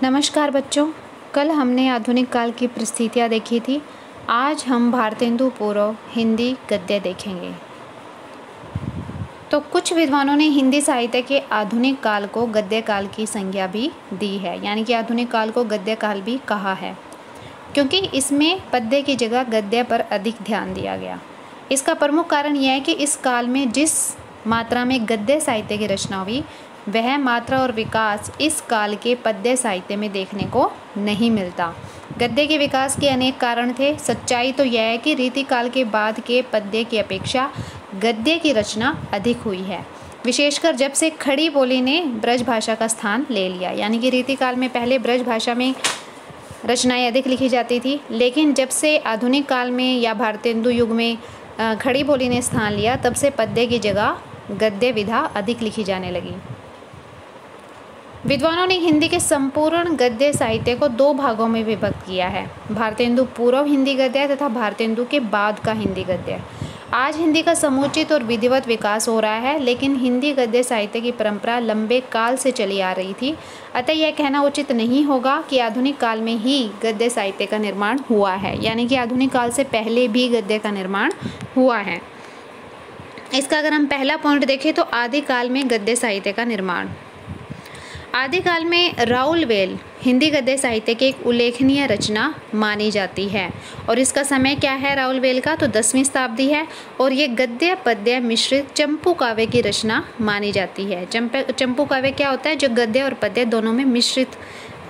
नमस्कार बच्चों, कल हमने आधुनिक काल की परिस्थितियाँ देखी थी। आज हम भारतेंदु पूर्व हिंदी गद्य देखेंगे। तो कुछ विद्वानों ने हिंदी साहित्य के आधुनिक काल को गद्य काल की संज्ञा भी दी है, यानी कि आधुनिक काल को गद्य काल भी कहा है, क्योंकि इसमें पद्य की जगह गद्य पर अधिक ध्यान दिया गया। इसका प्रमुख कारण यह है कि इस काल में जिस मात्रा में गद्य साहित्य की रचना हुई, वह मात्रा और विकास इस काल के पद्य साहित्य में देखने को नहीं मिलता। गद्य के विकास के अनेक कारण थे। सच्चाई तो यह है कि रीतिकाल के बाद के पद्य की अपेक्षा गद्य की रचना अधिक हुई है, विशेषकर जब से खड़ी बोली ने ब्रज भाषा का स्थान ले लिया। यानी कि रीतिकाल में पहले ब्रज भाषा में रचनाएं अधिक लिखी जाती थी, लेकिन जब से आधुनिक काल में या भारतेंदु युग में खड़ी बोली ने स्थान लिया, तब से पद्य की जगह गद्य विधा अधिक लिखी जाने लगी। विद्वानों ने हिंदी के संपूर्ण गद्य साहित्य को दो भागों में विभक्त किया है, भारतेंदु पूर्व हिंदी गद्य तथा भारतेंदु के बाद का हिंदी गद्य। आज हिंदी का समुचित और विधिवत विकास हो रहा है, लेकिन हिंदी गद्य साहित्य की परंपरा लंबे काल से चली आ रही थी। अतः यह कहना उचित नहीं होगा कि आधुनिक काल में ही गद्य साहित्य का निर्माण हुआ है, यानी कि आधुनिक काल से पहले भी गद्य का निर्माण हुआ है। इसका अगर हम पहला पॉइंट देखें तो आदिकाल में गद्य साहित्य का निर्माण। आदिकाल में राउलवेल हिंदी गद्य साहित्य की एक उल्लेखनीय रचना मानी जाती है, और इसका समय क्या है राउलवेल का, तो 10वीं शताब्दी है, और ये गद्य पद्य मिश्रित चंपू काव्य की रचना मानी जाती है। चंपू काव्य क्या होता है, जो गद्य और पद्य दोनों में मिश्रित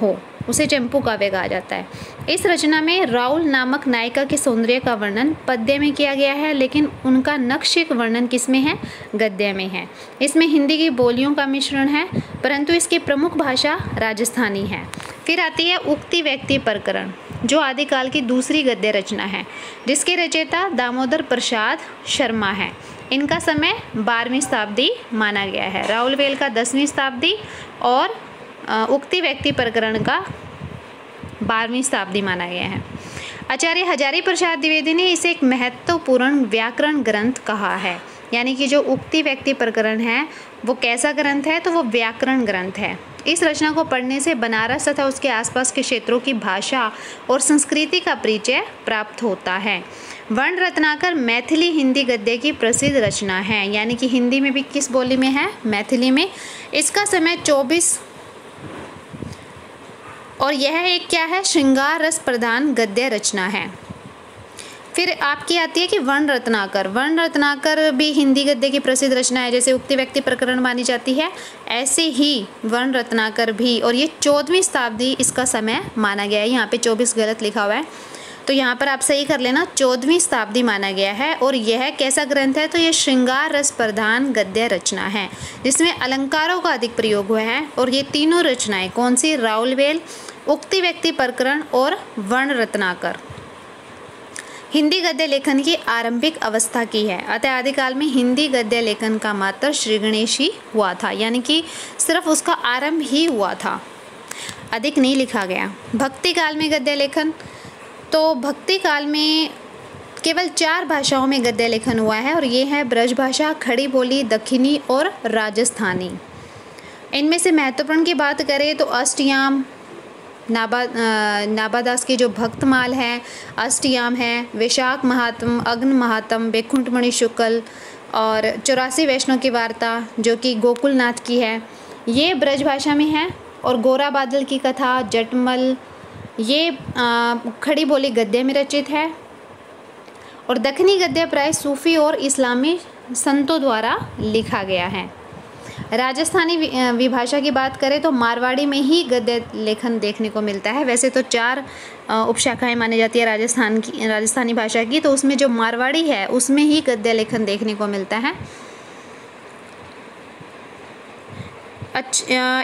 हो, उसे चंपू काव्य कहा जाता है। इस रचना में राउल नामक नायिका के सौंदर्य का वर्णन पद्य में किया गया है, लेकिन उनका नक्षिक वर्णन किसमें है, गद्य में है। इसमें हिंदी की बोलियों का मिश्रण है, परंतु इसकी प्रमुख भाषा राजस्थानी है। फिर आती है उक्ति व्यक्ति प्रकरण, जो आदिकाल की दूसरी गद्य रचना है, जिसके रचयिता दामोदर प्रसाद शर्मा है। इनका समय 12वीं शताब्दी माना गया है। राउलवेल का 10वीं शताब्दी और उक्ति व्यक्ति प्रकरण का 12वीं शताब्दी माना गया है। आचार्य हजारी प्रसाद द्विवेदी ने इसे एक महत्वपूर्ण व्याकरण ग्रंथ कहा है, यानी कि जो उक्ति व्यक्ति प्रकरण है वो कैसा ग्रंथ है, तो वो व्याकरण ग्रंथ है। इस रचना को पढ़ने से बनारस तथा उसके आसपास के क्षेत्रों की भाषा और संस्कृति का परिचय प्राप्त होता है। वर्ण रत्नाकर मैथिली हिंदी गद्य की प्रसिद्ध रचना है, यानी कि हिंदी में भी किस बोली में है, मैथिली में। इसका समय 24 और यह एक क्या है, श्रृंगार रस प्रधान गद्य रचना है। फिर आपकी आती है कि वर्ण रत्नाकर भी हिंदी गद्य की प्रसिद्ध रचना है। जैसे उक्ति व्यक्ति प्रकरण मानी जाती है, ऐसे ही वर्ण रत्नाकर भी, और ये 14वीं शताब्दी इसका समय माना गया है। यहाँ पे 24 गलत लिखा हुआ है, तो यहाँ पर आप सही कर लेना, 14वीं शताब्दी माना गया है। और यह कैसा ग्रंथ है, तो यह श्रृंगार रस प्रधान गद्य रचना है, जिसमें अलंकारों का अधिक प्रयोग हुआ है। और ये तीनों रचनाएं कौन सी, राउलवेल, उक्ति व्यक्ति प्रकरण और वर्ण रत्नाकर, हिंदी गद्य लेखन की आरंभिक अवस्था की है। अतः आदिकाल में हिंदी गद्य लेखन का मात्र श्री गणेश ही हुआ था, यानी कि सिर्फ उसका आरंभ ही हुआ था, अधिक नहीं लिखा गया। भक्ति काल में गद्य लेखन, तो भक्ति काल में केवल 4 भाषाओं में गद्य लेखन हुआ है, और ये है ब्रज भाषा, खड़ी बोली, दक्षिणी और राजस्थानी। इनमें से महत्वपूर्ण की बात करें तो अष्टयाम, नाबादास की जो भक्तमाल है, अष्टयाम है, वैशाख महात्म, अग्न महात्म, वैकुंठमणि शुक्ल और 84 वैष्णव की वार्ता जो कि गोकुलनाथ की है, ये ब्रज भाषा में है। और गोरा बादल की कथा, जटमल, ये खड़ी बोली गद्य में रचित है। और दक्षिणी गद्य प्राय सूफी और इस्लामी संतों द्वारा लिखा गया है। राजस्थानी विभाषा की बात करें तो मारवाड़ी में ही गद्य लेखन देखने को मिलता है। वैसे तो 4 उपशाखाएं मानी जाती है राजस्थानी भाषा की, तो उसमें जो मारवाड़ी है उसमें ही गद्य लेखन देखने को मिलता है।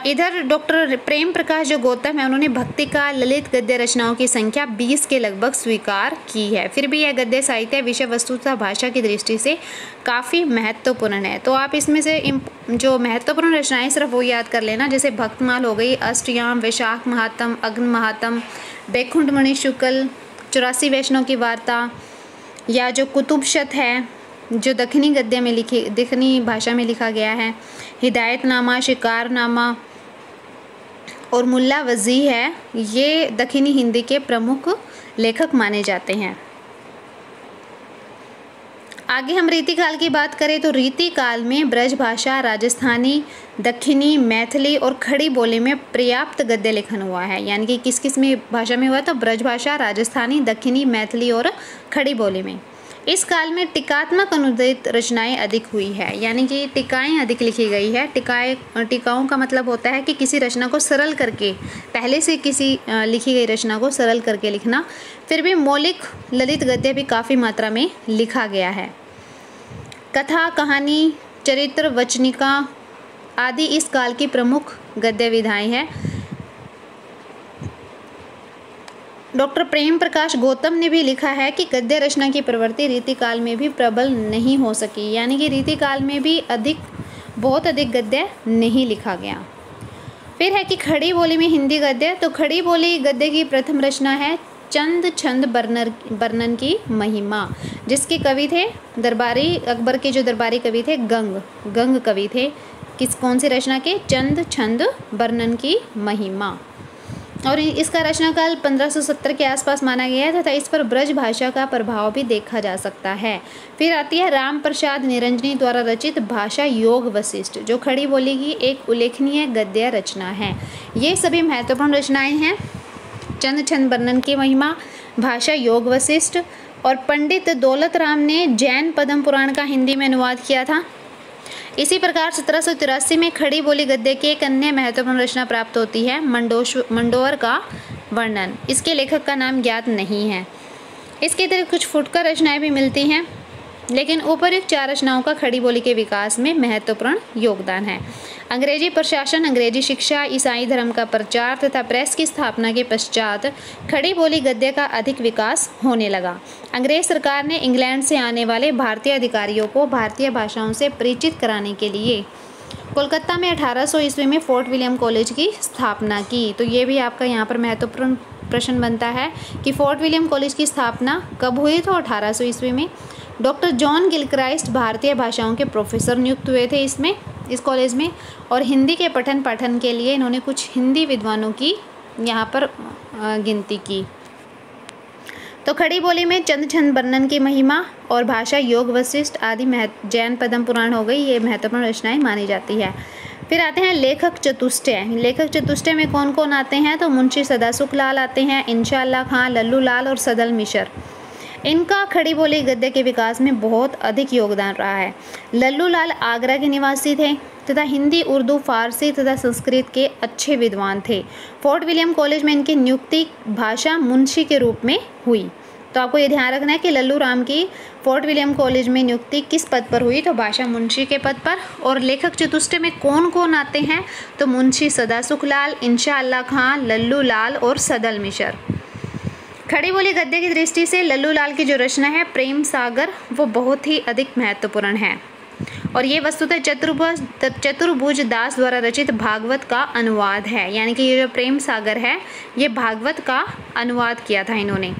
इधर डॉक्टर प्रेम प्रकाश जो गौतम है, उन्होंने भक्ति का ललित गद्य रचनाओं की संख्या 20 के लगभग स्वीकार की है। फिर भी यह गद्य साहित्य विषय वस्तु तथा भाषा की दृष्टि से काफ़ी महत्वपूर्ण है। तो आप इसमें से जो महत्वपूर्ण रचनाएं सिर्फ वो याद कर लेना, जैसे भक्तमाल हो गई, अष्टयाम, वैशाख महात्म, अग्न महात्म, वैकुंठमणि शुक्ल, 84 वैष्णव की वार्ता, या जो कुतुबशत है जो दक्षिणी गद्य में दक्षिणी भाषा में लिखा गया है, हिदायतनामा, शिकारनामा और मुल्ला वज़ी है, ये दक्षिणी हिंदी के प्रमुख लेखक माने जाते हैं। आगे हम रीतिकाल की बात करें तो रीतिकाल में ब्रज भाषा, राजस्थानी, दक्षिणी, मैथिली और खड़ी बोली में पर्याप्त गद्य लेखन हुआ है। यानी कि किस किस में भाषा में हुआ, तो ब्रज भाषा, राजस्थानी, दक्षिणी, मैथिली और खड़ी बोली में। इस काल में टीकात्मक अनुदित रचनाएं अधिक हुई है, यानी कि टीकाएं अधिक लिखी गई है। टीकाओं का मतलब होता है कि किसी रचना को सरल करके, पहले से किसी लिखी गई रचना को सरल करके लिखना। फिर भी मौलिक ललित गद्य भी काफ़ी मात्रा में लिखा गया है। कथा, कहानी, चरित्र, वचनिका आदि इस काल की प्रमुख गद्य विधाएं हैं। डॉक्टर प्रेम प्रकाश गौतम ने भी लिखा है कि गद्य रचना की प्रवृत्ति रीतिकाल में भी प्रबल नहीं हो सकी, यानी कि रीतिकाल में भी बहुत अधिक गद्य नहीं लिखा गया। फिर है कि खड़ी बोली में हिंदी गद्य। तो खड़ी बोली गद्य की प्रथम रचना है चंद छंद वर्णन की महिमा, जिसके कवि थे दरबारी, अकबर के जो दरबारी कवि थे गंग कवि थे। कौन सी रचना के? चंद छंद वर्णन की महिमा। और इसका रचनाकाल 1570 के आसपास माना गया है तथा इस पर ब्रज भाषा का प्रभाव भी देखा जा सकता है। फिर आती है राम प्रसाद निरंजनी द्वारा रचित भाषा योग वशिष्ठ, जो खड़ी बोली की एक उल्लेखनीय गद्य रचना है। ये सभी महत्वपूर्ण रचनाएं हैं। चंद छंद वर्णन की महिमा, भाषा योग वशिष्ठ, और पंडित दौलत राम ने जैन पद्म पुराण का हिंदी में अनुवाद किया था। इसी प्रकार 1783 में खड़ी बोली गद्य की एक अन्य महत्वपूर्ण रचना प्राप्त होती है, मंडोर का वर्णन। इसके लेखक का नाम ज्ञात नहीं है। इसके अतिरिक्त कुछ फुटकर रचनाएं भी मिलती हैं, लेकिन उपर्युक्त 4 रचनाओं का खड़ी बोली के विकास में महत्वपूर्ण योगदान है। अंग्रेजी प्रशासन, अंग्रेजी शिक्षा, ईसाई धर्म का प्रचार तथा प्रेस की स्थापना के पश्चात खड़ी बोली गद्य का अधिक विकास होने लगा। अंग्रेज सरकार ने इंग्लैंड से आने वाले भारतीय अधिकारियों को भारतीय भाषाओं से परिचित कराने के लिए कोलकाता में 1800 ईस्वी में फोर्ट विलियम कॉलेज की स्थापना की। तो ये भी आपका यहाँ पर महत्वपूर्ण प्रश्न बनता है कि फोर्ट विलियम कॉलेज की स्थापना कब हुई? तो 1800 ईस्वी में। डॉक्टर जॉन गिलक्राइस्ट भारतीय भाषाओं के प्रोफेसर नियुक्त हुए थे इस कॉलेज में, और हिंदी के पठन पाठन के लिए इन्होंने कुछ हिंदी विद्वानों की यहाँ पर गिनती की। तो खड़ी बोली में चंद छंद वर्णन की महिमा और भाषा योग वशिष्ठ आदि जैन पद्म पुराण हो गई, ये महत्वपूर्ण रचनाएं मानी जाती है। फिर आते हैं लेखक चतुष्टय। लेखक चतुष्टय में कौन कौन आते हैं? तो मुंशी सदासुख लाल आते हैं, इंशाअल्लाह खां, लल्लू लाल और सदल मिश्र। इनका खड़ी बोली गद्य के विकास में बहुत अधिक योगदान रहा है। लल्लू लाल आगरा के निवासी थे तथा हिंदी, उर्दू, फारसी तथा संस्कृत के अच्छे विद्वान थे। फोर्ट विलियम कॉलेज में इनकी नियुक्ति भाषा मुंशी के रूप में हुई। तो आपको ये ध्यान रखना है कि लल्लू राम की फोर्ट विलियम कॉलेज में नियुक्ति किस पद पर हुई? तो भाषा मुंशी के पद पर। और लेखक चतुष्टय में कौन कौन आते हैं? तो मुंशी सदासुख लाल, इंशाअल्लाह खां, लल्लू लाल और सदल मिश्र। खड़ी बोली गद्य की दृष्टि से लल्लू लाल की जो रचना है प्रेम सागर, वो बहुत ही अधिक महत्वपूर्ण है। और ये वस्तुतः चतुर्भुज दास द्वारा रचित भागवत का अनुवाद है, यानी कि ये जो प्रेम सागर है ये भागवत का अनुवाद किया था इन्होंने।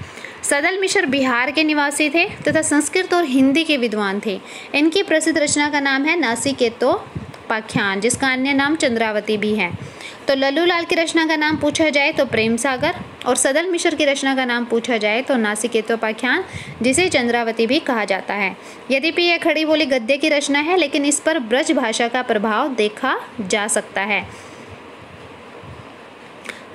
सदल मिश्र बिहार के निवासी थे तथा संस्कृत और हिंदी के विद्वान थे। इनकी प्रसिद्ध रचना का नाम है नासिकेतोपाख्यान, जिसका अन्य नाम चंद्रावती भी है। तो लल्लू लाल की रचना का नाम पूछा जाए तो प्रेम सागर, और सदल मिश्र की रचना का नाम पूछा जाए तो नासिकेतोपाख्यान, जिसे चंद्रावती भी कहा जाता है। यद्यपि यह खड़ी बोली गद्य की रचना है, लेकिन इस पर ब्रज भाषा का प्रभाव देखा जा सकता है।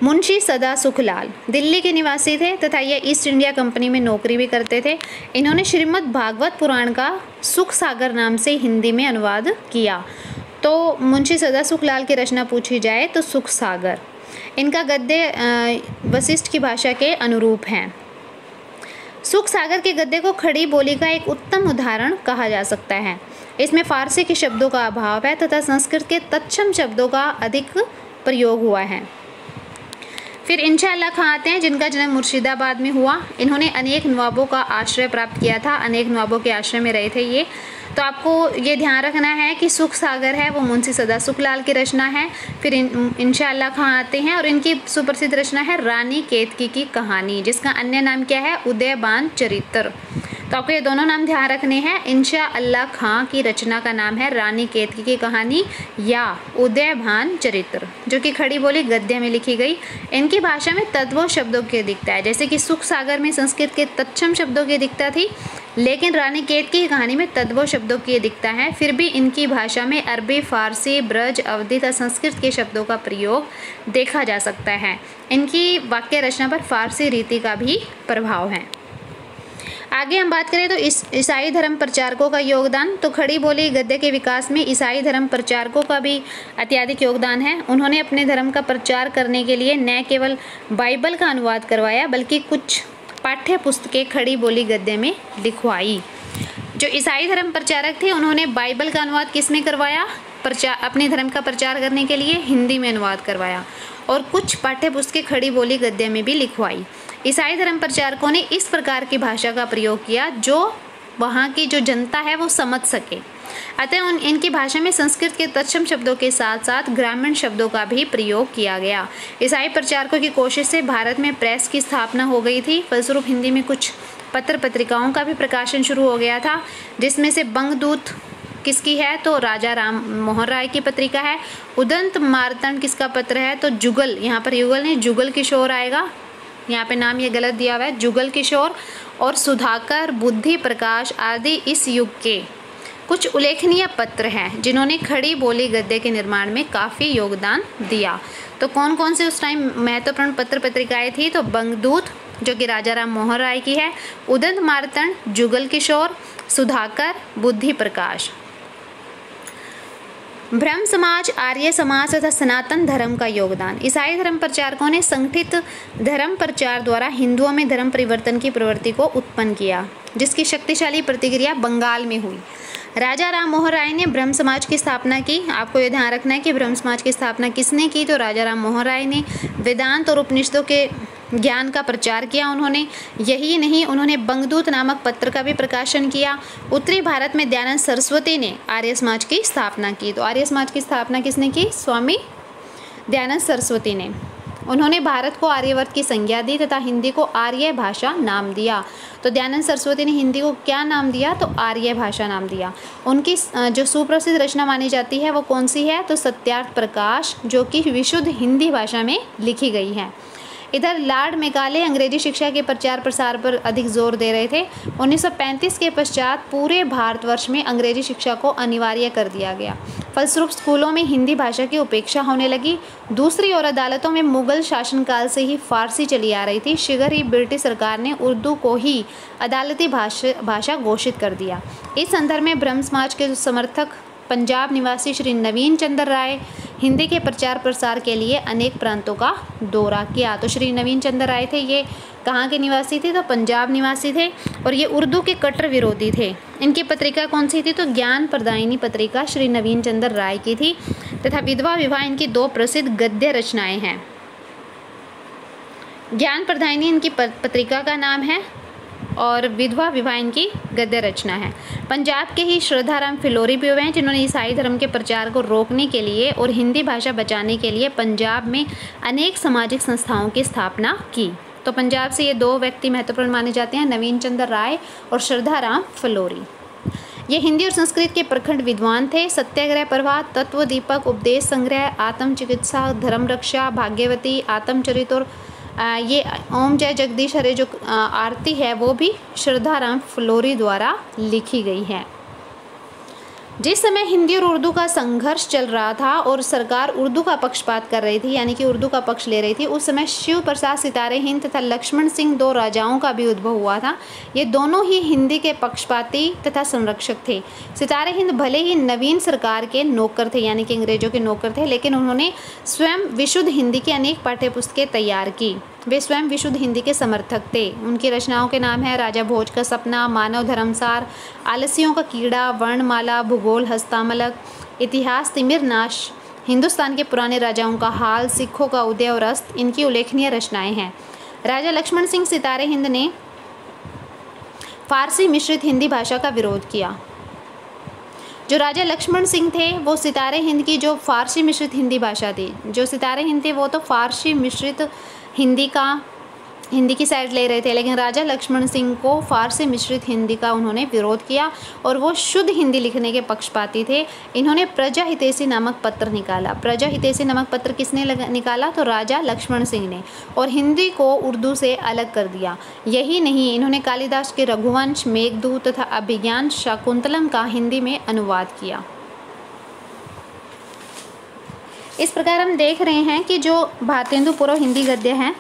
मुंशी सदासुख लाल दिल्ली के निवासी थे तथा यह ईस्ट इंडिया कंपनी में नौकरी भी करते थे। इन्होंने श्रीमद् भागवत पुराण का सुख सागर नाम से हिंदी में अनुवाद किया। तो मुंशी सदासुख लाल की रचना पूछी जाए तो सुख सागर। इनका गद्य वशिष्ठ की भाषा के अनुरूप हैं। सुख सागर के गद्य को खड़ी बोली का एक उत्तम उदाहरण कहा जा सकता है। इसमें फारसी के शब्दों का अभाव है तथा संस्कृत के तत्सम शब्दों का अधिक प्रयोग हुआ है। फिर इंशाअल्लाह खां आते हैं, जिनका जन्म मुर्शिदाबाद में हुआ। इन्होंने अनेक नवाबों का आश्रय प्राप्त किया था, अनेक नवाबों के आश्रय में रहे थे ये। तो आपको ये ध्यान रखना है कि सुख सागर है वो मुंशी सदासुख लाल की रचना है। फिर इंशाअल्लाह खां आते हैं और इनकी सुप्रसिद्ध रचना है रानी केतकी की कहानी, जिसका अन्य नाम क्या है? उदयबान चरित्र। तो आपको ये दोनों नाम ध्यान रखने हैं। इंशा अल्लाह खां की रचना का नाम है रानी केतकी की कहानी या उदयभान चरित्र, जो कि खड़ी बोली गद्य में लिखी गई। इनकी भाषा में तद्भव शब्दों की अधिकता है, जैसे कि सुख सागर में संस्कृत के तत्सम शब्दों की अधिकता थी, लेकिन रानी केतकी की कहानी में तद्भव शब्दों की अधिकता है। फिर भी इनकी भाषा में अरबी, फारसी, ब्रज, अवधी तथा संस्कृत के शब्दों का प्रयोग देखा जा सकता है। इनकी वाक्य रचना पर फारसी रीति का भी प्रभाव है। आगे हम बात करें तो ईसाई धर्म प्रचारकों का योगदान। तो खड़ी बोली गद्य के विकास में ईसाई धर्म प्रचारकों का भी अत्यधिक योगदान है। उन्होंने अपने धर्म का प्रचार करने के लिए न केवल बाइबल का अनुवाद करवाया, बल्कि कुछ पाठ्य पुस्तकें खड़ी बोली गद्य में लिखवाई। जो ईसाई धर्म प्रचारक थे, उन्होंने बाइबल का अनुवाद किस में करवाया? अपने धर्म का प्रचार करने के लिए हिंदी में अनुवाद करवाया, और कुछ पाठ्य पुस्तकें खड़ी बोली गद्य में भी लिखवाई। ईसाई धर्म प्रचारकों ने इस प्रकार की भाषा का प्रयोग किया जो वहाँ की जो जनता है वो समझ सके। अतः इनकी भाषा में संस्कृत के तत्सम शब्दों के साथ साथ ग्रामीण शब्दों का भी प्रयोग किया गया। ईसाई प्रचारकों की कोशिश से भारत में प्रेस की स्थापना हो गई थी। फलस्वरूप हिंदी में कुछ पत्र पत्रिकाओं का भी प्रकाशन शुरू हो गया था, जिसमें से बंगदूत किसकी है? तो राजा राम मोहन राय की पत्रिका है। उदंत मार्तंड किसका पत्र है? तो जुगल, यहाँ पर युगल नहीं जुगल किशोर आएगा, यहाँ पे नाम ये गलत दिया हुआ है, जुगल किशोर और सुधाकर, बुद्धि प्रकाश आदि इस युग के कुछ उल्लेखनीय पत्र हैं जिन्होंने खड़ी बोली गद्य के निर्माण में काफ़ी योगदान दिया। तो कौन कौन से उस टाइम महत्वपूर्ण पत्र पत्रिकाएं थी? तो बंगदूत जो कि राजा राम मोहन राय की है, उदंत मार्तंड, जुगल किशोर, सुधाकर, बुद्धि प्रकाश। ब्रह्म समाज, आर्य समाज तथा सनातन धर्म का योगदान। ईसाई धर्म प्रचारकों ने संगठित धर्म प्रचार द्वारा हिंदुओं में धर्म परिवर्तन की प्रवृत्ति को उत्पन्न किया, जिसकी शक्तिशाली प्रतिक्रिया बंगाल में हुई। राजा राम मोहन राय ने ब्रह्म समाज की स्थापना की। आपको ये ध्यान रखना है कि ब्रह्म समाज की स्थापना किसने की? तो राजा राम मोहन राय ने। वेदांत और उपनिषदों के ज्ञान का प्रचार किया उन्होंने। यही नहीं, उन्होंने बंगदूत नामक पत्र का भी प्रकाशन किया। उत्तरी भारत में दयानंद सरस्वती ने आर्य समाज की स्थापना की। तो आर्य समाज की स्थापना किसने की? स्वामी दयानंद सरस्वती ने। उन्होंने भारत को आर्यवर्त की संज्ञा दी तथा हिंदी को आर्य भाषा नाम दिया। तो दयानंद सरस्वती ने हिंदी को क्या नाम दिया? तो आर्य भाषा नाम दिया। उनकी जो सुप्रसिद्ध रचना मानी जाती है वो कौन सी है? तो सत्यार्थ प्रकाश, जो कि विशुद्ध हिंदी भाषा में लिखी गई है। इधर लॉर्ड मेकाले अंग्रेजी शिक्षा के प्रचार प्रसार पर अधिक जोर दे रहे थे। 1935 के पश्चात पूरे भारतवर्ष में अंग्रेजी शिक्षा को अनिवार्य कर दिया गया। फलस्वरूप स्कूलों में हिंदी भाषा की उपेक्षा होने लगी। दूसरी ओर अदालतों में मुगल शासनकाल से ही फारसी चली आ रही थी। शीघ्र ही ब्रिटिश सरकार ने उर्दू को ही अदालती भाषा घोषित कर दिया। इस संदर्भ में ब्रह्म समाज के समर्थक पंजाब निवासी श्री नवीन चंद्र राय हिंदी के प्रचार प्रसार के लिए अनेक प्रांतों का दौरा किया। तो श्री नवीन चंद्र राय थे, ये कहाँ के निवासी थे? तो पंजाब निवासी थे, और ये उर्दू के कट्टर विरोधी थे। इनकी पत्रिका कौन सी थी? तो ज्ञान प्रदायिनी पत्रिका श्री नवीन चंद्र राय की थी, तथा विधवा विवाह इनकी दो प्रसिद्ध गद्य रचनाएं हैं। ज्ञान प्रदायिनी इनकी पत्रिका का नाम है, और विधवा विवाह इनकी गद्य रचना है। पंजाब के ही श्रद्धाराम फिलोरी भी हुए हैं, जिन्होंने ईसाई धर्म के प्रचार को रोकने के लिए और हिंदी भाषा बचाने के लिए पंजाब में अनेक सामाजिक संस्थाओं की स्थापना की। तो पंजाब से ये दो व्यक्ति महत्वपूर्ण माने जाते हैं, नवीन चंद्र राय और श्रद्धाराम फिलोरी। ये हिंदी और संस्कृत के प्रखंड विद्वान थे। सत्याग्रह प्रवाह, तत्व दीपक, उपदेश संग्रह, आत्म चिकित्सा, धर्म रक्षा, भाग्यवती, आत्मचरित और ये ओम जय जगदीश हरे जो आरती है वो भी श्रद्धाराम फिलोरी द्वारा लिखी गई है। जिस समय हिंदी और उर्दू का संघर्ष चल रहा था और सरकार उर्दू का पक्षपात कर रही थी, यानी कि उर्दू का पक्ष ले रही थी, उस समय शिव प्रसाद सितारे हिंद तथा लक्ष्मण सिंह दो राजाओं का भी उद्भव हुआ था। ये दोनों ही हिंदी के पक्षपाती तथा संरक्षक थे। सितारे हिंद भले ही नवीन सरकार के नौकर थे, यानी कि अंग्रेजों के नौकर थे, लेकिन उन्होंने स्वयं विशुद्ध हिंदी की अनेक पाठ्य पुस्तकें तैयार की। वे स्वयं विशुद्ध हिंदी के समर्थक थे। उनकी रचनाओं के नाम है राजा भोज का सपना, मानव धर्मसार, आलसियों का कीड़ा, वर्णमाला, भूगोल हस्तामलक, इतिहास तिमिरनाश, हिंदुस्तान के पुराने राजाओं का हाल, सिखों का उदय और अस्त इनकी उल्लेखनीय रचनाएं हैं। राजा लक्ष्मण सिंह सितारे हिंद ने फारसी मिश्रित हिंदी भाषा का विरोध किया। जो राजा लक्ष्मण सिंह थे वो सितारे हिंद की जो फारसी मिश्रित हिंदी भाषा थी, जो सितारे हिंद थे वो तो फारसी मिश्रित हिंदी का हिंदी की साइड ले रहे थे, लेकिन राजा लक्ष्मण सिंह को फारसी मिश्रित हिंदी का उन्होंने विरोध किया और वो शुद्ध हिंदी लिखने के पक्षपाती थे। इन्होंने प्रजा हितैषी नामक पत्र निकाला। प्रजा हितैषी नामक पत्र किसने निकाला? तो राजा लक्ष्मण सिंह ने, और हिंदी को उर्दू से अलग कर दिया। यही नहीं, इन्होंने कालिदास के रघुवंश, मेघदूत तथा अभिज्ञान शाकुंतलम का हिंदी में अनुवाद किया। इस प्रकार हम देख रहे हैं कि जो भारतेंदु पूर्व हिंदी गद्य हैं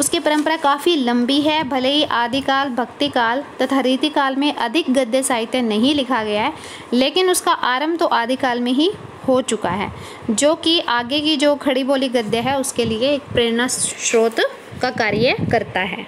उसकी परंपरा काफ़ी लंबी है। भले ही आदिकाल, भक्तिकाल तथा रीतिकाल में अधिक गद्य साहित्य नहीं लिखा गया है, लेकिन उसका आरंभ तो आदिकाल में ही हो चुका है, जो कि आगे की जो खड़ी बोली गद्य है उसके लिए एक प्रेरणा स्रोत का कार्य करता है।